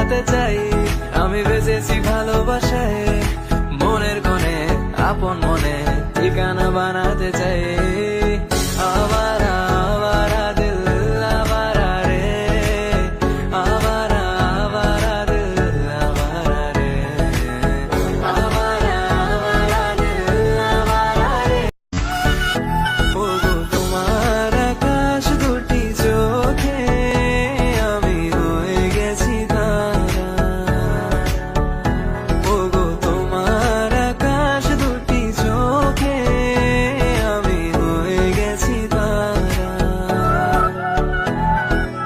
জানাতে চাই আমি বেঁচেছি ভালোবাসায়, মনের কোণে আপন মনে ঠিকানা বানাতে চাই। আবারা আবারা দিল আবারা রে, আবারা আবারা দিল আবারা রে, আবারা আবারা দিল আবারা রে। ওগো তোমার আকাশ দুটি চোখে আমি হয়ে গেছি তারা, ওগো তোমার আকাশ দুটি চোখে আমি হয়ে গেছি তারা।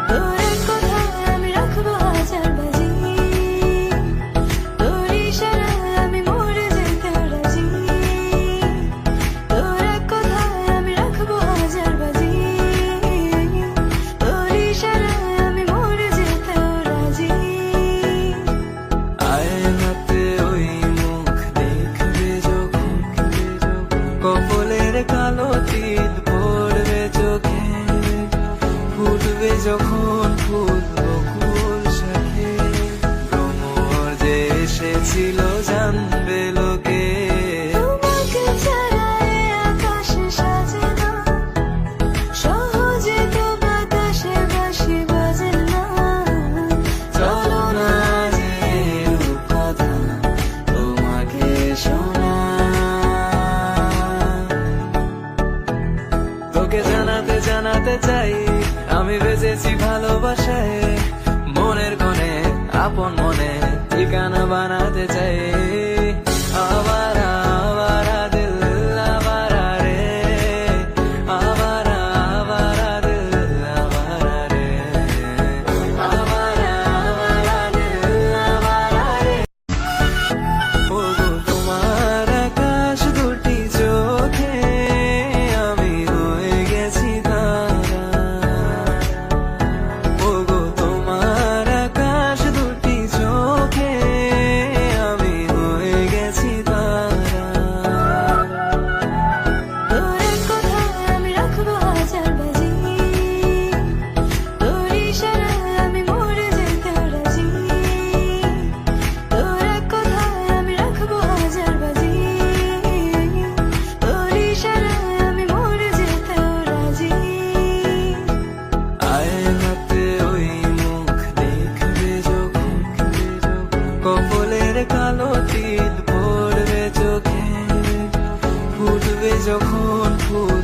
তোর কথায় আমি রাখবো হাজার বাজি, তোর ইশারায় আমি মরে যেতে রাজি। তোর কথায় আমি রাখবো হাজার বাজি, তোর ইশারায় আমি মরে যেতে রাজি। আয়নাতে ওই মুখ দেখবে যখন, কপালের কালো তিল পড়বে চোখে, ফুটবে যখন ফুল বকুল শাখে, ভ্রমর যে এসেছিল জানবে লোকে। তোমাকে ছাড়া এ আকাশ সাজে না, সহজে তো বাতাসে বাঁশি বাজে না। চলো না যে কথা তোমাকে শোনা, তোকে জানাতে চাই আমি বেঁচেছি ভালোবাসায়, মনের কোণে আপন মনে ঠিকানা বানাতে চাই। আবারা আবারা দিল আবারা রে, আবারা আবারা দিল আবারা রে, আবারা আবারা দিল আবারা রে। ওগো তোমার আকাশ দুটি চোখে আমি হয়ে গেছি তারা, ওগো তোমার আকাশ দুটি চোখে আমি হয়ে গেছি তারা। তোর কথায় আমি রাখবো হাজার বাজি, তোর ইশারায় আমি মরে যেতে রাজি। তোর কথায় আমি রাখবো হাজার বাজি, তোর ইশারায় আমি মরে যেতে রাজি। আয়নাতে ওই মুখ দেখবে যখন, কপালের কালো তিল পড়বে চোখে, ফুটবে যখন ফুল